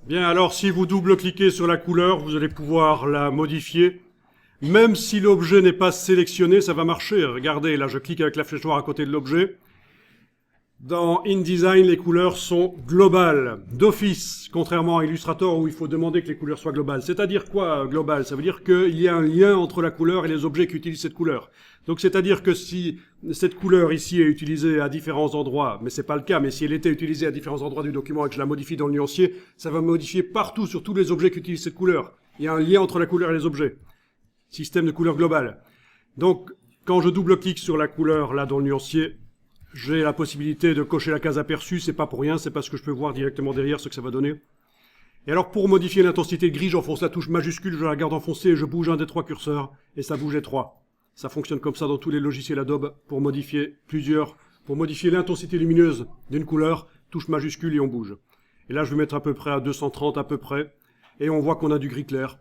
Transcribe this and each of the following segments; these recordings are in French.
Bien, alors si vous double-cliquez sur la couleur, vous allez pouvoir la modifier. Même si l'objet n'est pas sélectionné, ça va marcher. Regardez, là je clique avec la flèche noire à côté de l'objet. Dans InDesign, les couleurs sont globales, d'office, contrairement à Illustrator où il faut demander que les couleurs soient globales. C'est-à-dire quoi, global? Ça veut dire qu'il y a un lien entre la couleur et les objets qui utilisent cette couleur. Donc c'est-à-dire que si cette couleur ici est utilisée à différents endroits, mais c'est pas le cas, mais si elle était utilisée à différents endroits du document et que je la modifie dans le nuancier, ça va modifier partout sur tous les objets qui utilisent cette couleur. Il y a un lien entre la couleur et les objets. Système de couleur globale. Donc, quand je double-clique sur la couleur, là, dans le nuancier, j'ai la possibilité de cocher la case aperçue, c'est pas pour rien, c'est parce que je peux voir directement derrière ce que ça va donner. Et alors, pour modifier l'intensité de gris, j'enfonce la touche majuscule, je la garde enfoncée et je bouge un des trois curseurs, et ça bouge les trois. Ça fonctionne comme ça dans tous les logiciels Adobe pour modifier l'intensité lumineuse d'une couleur, touche majuscule et on bouge. Et là, je vais mettre à peu près à 230 à peu près, et on voit qu'on a du gris clair.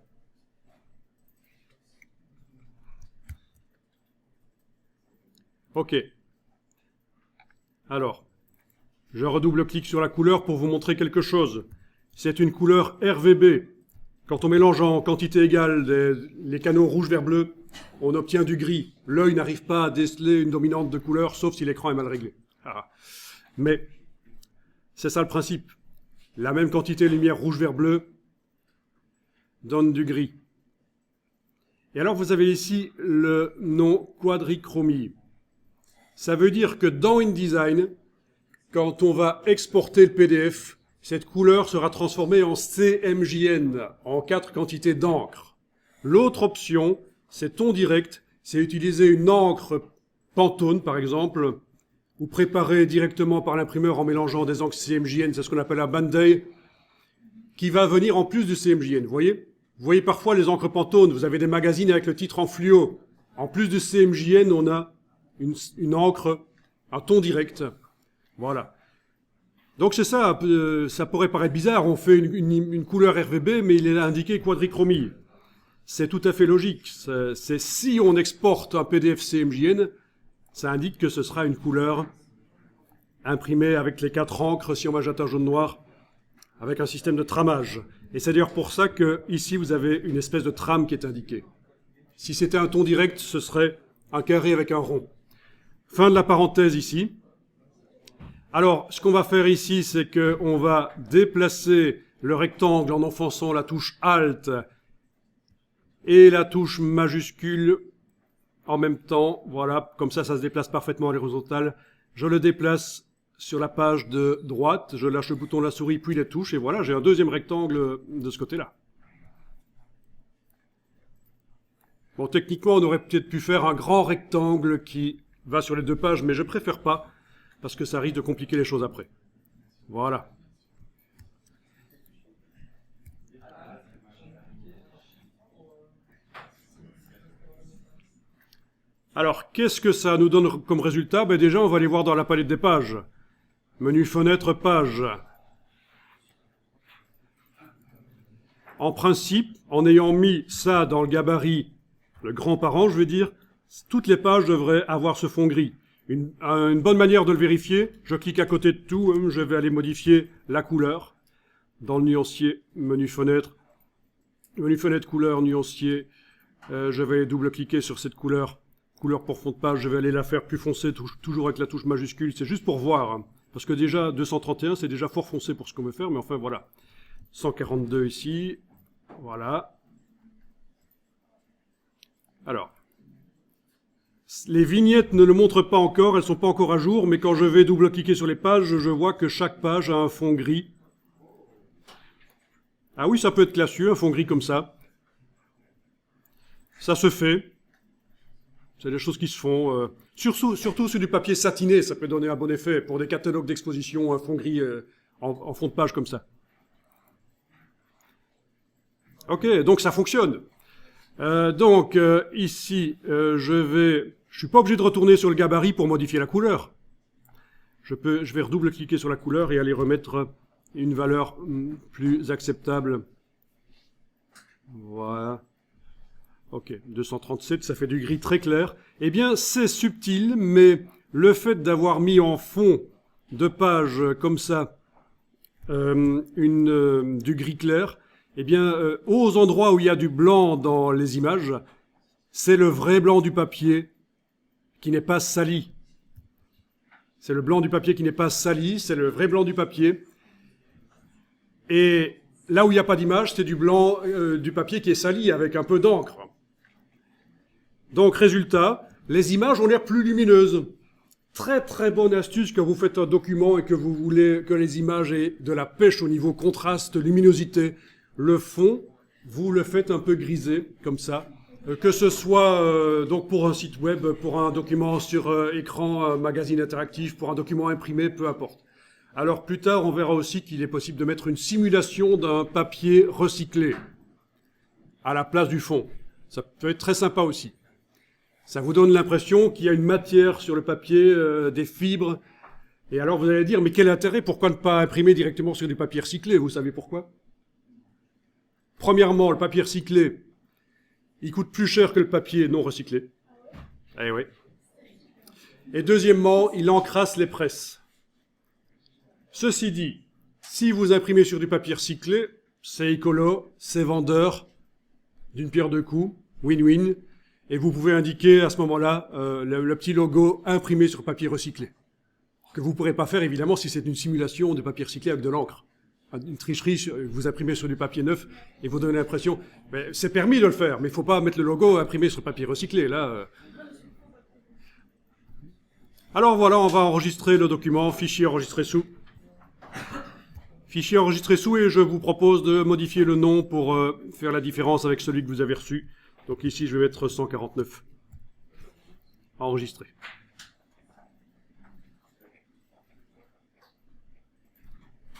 Ok. Alors, je redouble-clique sur la couleur pour vous montrer quelque chose. C'est une couleur RVB. Quand on mélange en quantité égale les canaux rouge, vert, bleu, on obtient du gris. L'œil n'arrive pas à déceler une dominante de couleur, sauf si l'écran est mal réglé. Ah. Mais c'est ça le principe. La même quantité de lumière rouge, vert, bleu donne du gris. Et alors vous avez ici le nom quadrichromie. Ça veut dire que dans InDesign, quand on va exporter le PDF, cette couleur sera transformée en CMJN, en 4 quantités d'encre. L'autre option, c'est ton direct, c'est utiliser une encre Pantone, par exemple, ou préparée directement par l'imprimeur en mélangeant des encres CMJN, c'est ce qu'on appelle un Band-Aid, qui va venir en plus du CMJN, vous voyez? Vous voyez parfois les encres Pantone, vous avez des magazines avec le titre en fluo. En plus du CMJN, on a une encre, un ton direct. Voilà. Donc c'est ça, ça pourrait paraître bizarre, on fait une couleur RVB, mais il est indiqué quadrichromie. C'est tout à fait logique. C'est si on exporte un PDF CMJN, ça indique que ce sera une couleur imprimée avec les 4 encres, cyan, magenta, jaune, noir, avec un système de tramage. Et c'est d'ailleurs pour ça que ici vous avez une espèce de trame qui est indiquée. Si c'était un ton direct, ce serait un carré avec un rond. Fin de la parenthèse ici. Alors, ce qu'on va faire ici, c'est qu'on va déplacer le rectangle en enfonçant la touche Alt et la touche majuscule en même temps. Voilà, comme ça se déplace parfaitement à l'horizontale. Je le déplace sur la page de droite, je lâche le bouton de la souris, puis les touches, et voilà, j'ai un deuxième rectangle de ce côté-là. Bon, techniquement, on aurait peut-être pu faire un grand rectangle qui va sur les 2 pages, mais je préfère pas, parce que ça risque de compliquer les choses après. Voilà. Alors, qu'est-ce que ça nous donne comme résultat? Ben déjà, on va aller voir dans la palette des pages. Menu fenêtre, page. En principe, en ayant mis ça dans le gabarit, le grand parent, je veux dire, toutes les pages devraient avoir ce fond gris. Une bonne manière de le vérifier, je clique à côté de tout, je vais aller modifier la couleur. Dans le nuancier, menu fenêtre, couleur, nuancier, je vais double-cliquer sur cette couleur pour fond de page, je vais aller la faire plus foncée, toujours avec la touche majuscule, c'est juste pour voir. Parce que déjà, 231, c'est déjà fort foncé pour ce qu'on veut faire, mais enfin voilà. 142 ici, voilà. Alors, les vignettes ne le montrent pas encore, elles sont pas encore à jour, mais quand je vais double-cliquer sur les pages, je vois que chaque page a un fond gris. Ah oui, ça peut être classieux, un fond gris comme ça. Ça se fait. C'est des choses qui se font. Surtout sur du papier satiné, ça peut donner un bon effet. Pour des catalogues d'exposition, un fond gris en fond de page comme ça. Ok, donc ça fonctionne. Ici, je suis pas obligé de retourner sur le gabarit pour modifier la couleur. Je vais redouble-cliquer sur la couleur et aller remettre une valeur plus acceptable. Voilà. Ok, 237, ça fait du gris très clair. Eh bien, c'est subtil, mais le fait d'avoir mis en fond de page comme ça du gris clair, eh bien, aux endroits où il y a du blanc dans les images, c'est le vrai blanc du papier qui n'est pas sali. C'est le blanc du papier qui n'est pas sali, c'est le vrai blanc du papier. Et là où il n'y a pas d'image, c'est du blanc du papier qui est sali avec un peu d'encre. Donc, résultat, les images ont l'air plus lumineuses. Très très bonne astuce quand vous faites un document et que vous voulez que les images aient de la pêche au niveau contraste, luminosité. Le fond, vous le faites un peu griser, comme ça. Que ce soit donc pour un site web, pour un document sur écran, un magazine interactif, pour un document imprimé, peu importe. Alors plus tard, on verra aussi qu'il est possible de mettre une simulation d'un papier recyclé à la place du fond. Ça peut être très sympa aussi. Ça vous donne l'impression qu'il y a une matière sur le papier, des fibres. Et alors vous allez dire, mais quel intérêt? Pourquoi ne pas imprimer directement sur du papier recyclé? Vous savez pourquoi? Premièrement, le papier recyclé, il coûte plus cher que le papier non recyclé. Eh oui. Et deuxièmement, il encrasse les presses. Ceci dit, si vous imprimez sur du papier recyclé, c'est écolo, c'est vendeur, d'une pierre deux coups, win-win. Et vous pouvez indiquer à ce moment-là le petit logo imprimé sur papier recyclé. Que vous ne pourrez pas faire évidemment si c'est une simulation de papier recyclé avec de l'encre. Une tricherie, vous imprimez sur du papier neuf et vous donnez l'impression... C'est permis de le faire, mais il ne faut pas mettre le logo imprimé sur papier recyclé. Là, Alors voilà, on va enregistrer le document, fichier enregistré sous. Fichier enregistré sous et je vous propose de modifier le nom pour faire la différence avec celui que vous avez reçu. Donc ici, je vais mettre 149. Enregistré.